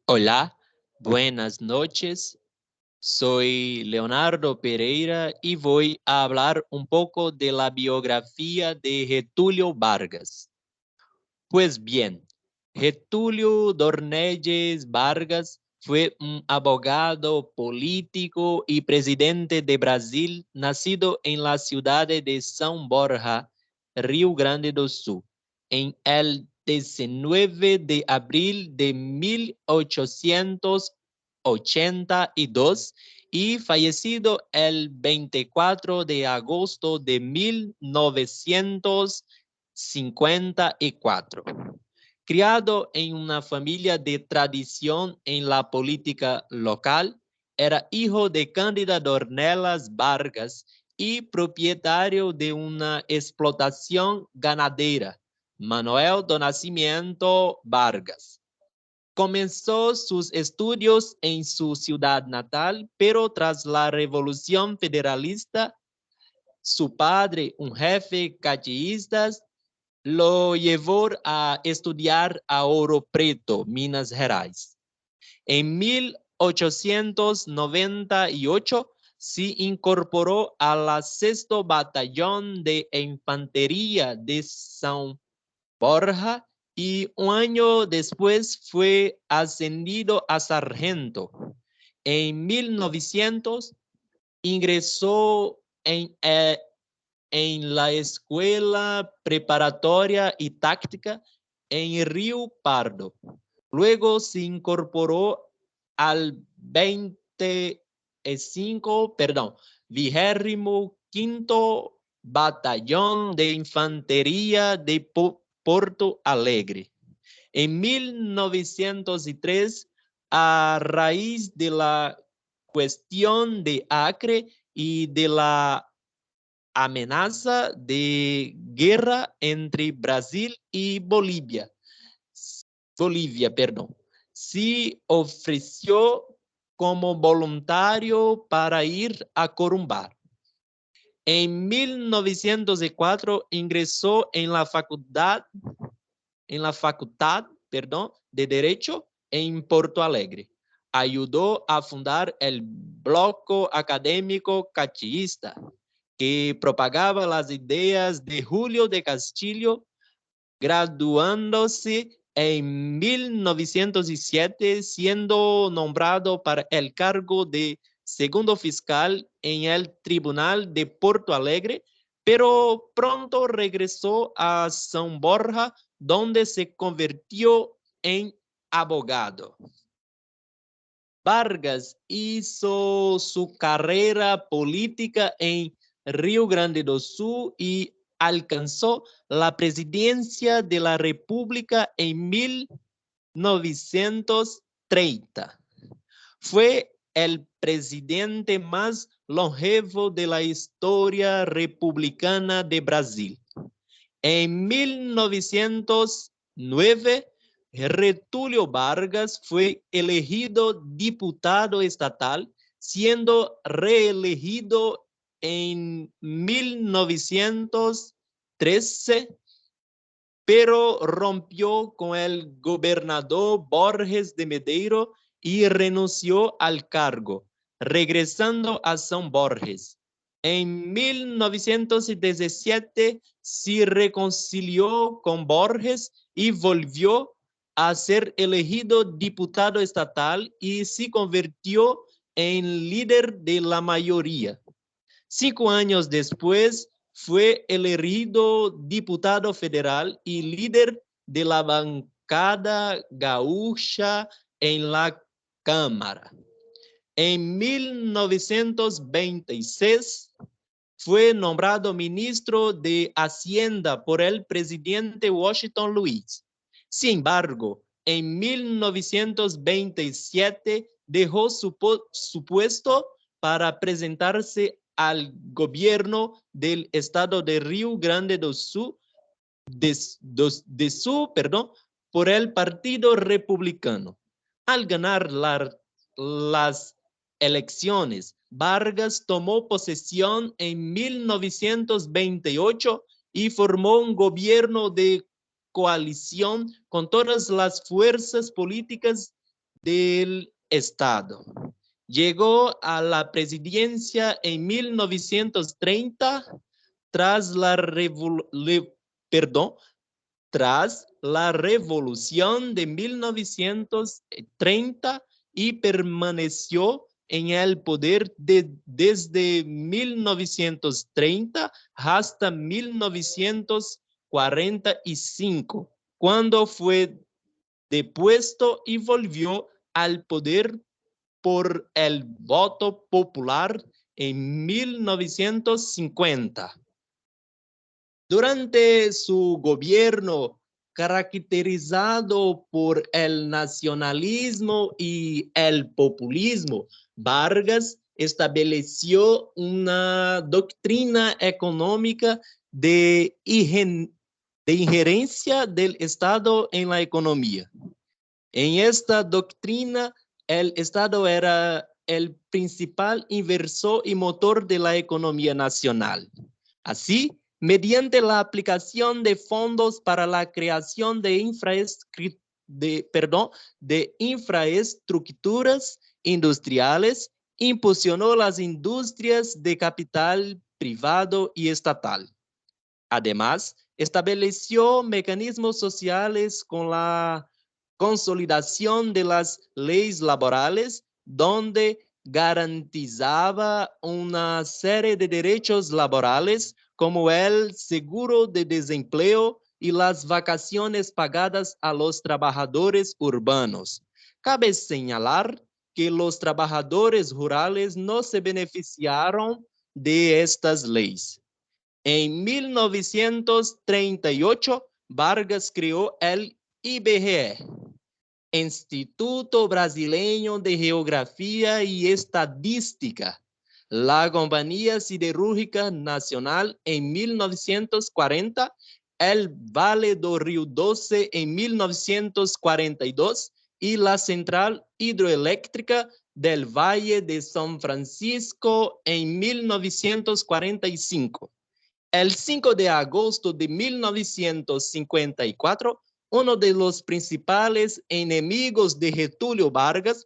Hola, buenas noches. Soy Leonardo Pereira y voy a hablar un poco de la biografía de Getúlio Vargas. Pues bien, Getúlio Dornelles Vargas fue un abogado político y presidente de Brasil, nacido en la ciudad de São Borja, Rio Grande do Sul, en el 19 de abril de 1882 y fallecido el 24 de agosto de 1954. Criado en una familia de tradición en la política local, era hijo de Cándida Dornelas Vargas y propietario de una explotación ganadera, Manuel do Nascimento Vargas. Comenzó sus estudios en su ciudad natal, pero tras la Revolución Federalista, su padre, un jefe cacheísta, lo llevó a estudiar a Ouro Preto, Minas Gerais. En 1898 se incorporó a la sexto batallón de infantería de São Borja y un año después fue ascendido a sargento. En 1900 ingresó en la escuela preparatoria y táctica en Río Pardo. Luego se incorporó al 25º Batallón de Infantería de Porto Alegre. En 1903, a raíz de la cuestión de Acre y de la amenaza de guerra entre Brasil y Bolivia, se ofreció como voluntario para ir a Corumbá. En 1904 ingresó en la facultad de Derecho en Porto Alegre. Ayudó a fundar el bloque académico cacheísta, que propagaba las ideas de Julio de Castillo, graduándose en 1907, siendo nombrado para el cargo de segundo fiscal en el Tribunal de Porto Alegre, pero pronto regresó a São Borja, donde se convirtió en abogado. Vargas hizo su carrera política en Rio Grande do Sul y alcanzó la presidencia de la República en 1930. Fue el presidente más longevo de la historia republicana de Brasil. En 1909, Getúlio Vargas fue elegido diputado estatal, siendo reelegido en 1913, pero rompió con el gobernador Borges de Medeiros y renunció al cargo, regresando a São Borges. En 1917 se reconcilió con Borges y volvió a ser elegido diputado estatal y se convirtió en líder de la mayoría. 5 años después fue elegido diputado federal y líder de la bancada gaúcha en la Cámara. En 1926 fue nombrado ministro de Hacienda por el presidente Washington Luiz. Sin embargo, en 1927 dejó su puesto para presentarse al gobierno del estado de Rio Grande do Sul, por el Partido Republicano. Al ganar las elecciones, Vargas tomó posesión en 1928 y formó un gobierno de coalición con todas las fuerzas políticas del Estado. Llegó a la presidencia en 1930 tras la revolución de 1930 y permaneció en el poder desde 1930 hasta 1945, cuando fue depuesto y volvió al poder por el voto popular en 1950. Durante su gobierno, caracterizado por el nacionalismo y el populismo, Vargas estableció una doctrina económica de injerencia del Estado en la economía. En esta doctrina, el Estado era el principal inversor y motor de la economía nacional. Así, mediante la aplicación de fondos para la creación de infraestructuras industriales, impulsionó las industrias de capital privado y estatal. Además, estableció mecanismos sociales con la consolidación de las leyes laborales, donde garantizaba una serie de derechos laborales como el seguro de desempleo y las vacaciones pagadas a los trabajadores urbanos. Cabe señalar que los trabajadores rurales no se beneficiaron de estas leyes. En 1938, Vargas creó el IBGE, Instituto Brasileño de Geografía y Estadística, la Compañía Siderúrgica Nacional en 1940, el Vale do Rio Doce en 1942 y la Central Hidroeléctrica del Valle de San Francisco en 1945. El 5 de agosto de 1954, uno de los principales enemigos de Getúlio Vargas,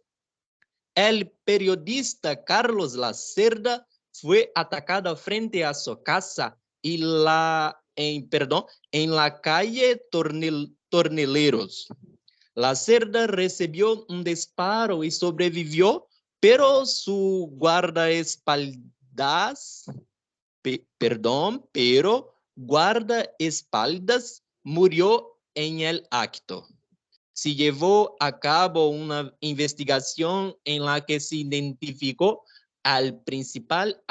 el periodista Carlos Lacerda, fue atacado frente a su casa en la calle Torneleros. Lacerda recibió un disparo y sobrevivió, pero su guardaespaldas murió en el acto. Se llevó a cabo una investigación en la que se identificó al principal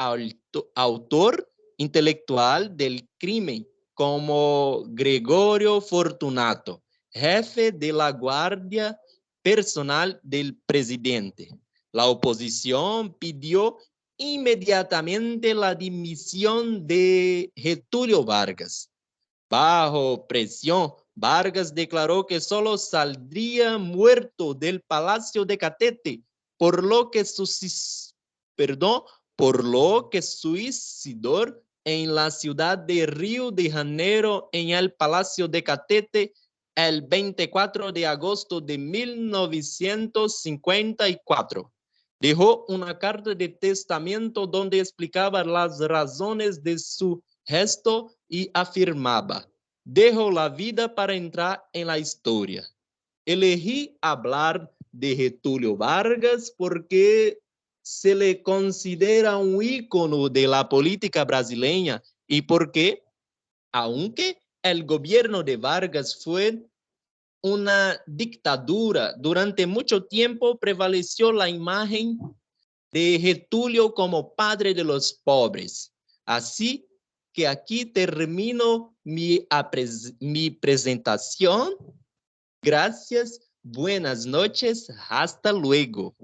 autor intelectual del crimen como Gregorio Fortunato, jefe de la guardia personal del presidente. La oposición pidió inmediatamente la dimisión de Getúlio Vargas. Bajo presión, Vargas declaró que solo saldría muerto del Palacio de Catete, por lo que suicidó en la ciudad de Río de Janeiro en el Palacio de Catete el 24 de agosto de 1954. Dejó una carta de testamento donde explicaba las razones de su gesto y afirmaba: dejo la vida para entrar en la historia. Elegí hablar de Getúlio Vargas porque se le considera un ícono de la política brasileña y porque, aunque el gobierno de Vargas fue una dictadura, durante mucho tiempo prevaleció la imagen de Getúlio como padre de los pobres. Así que aquí termino mi presentación. Gracias, buenas noches, hasta luego.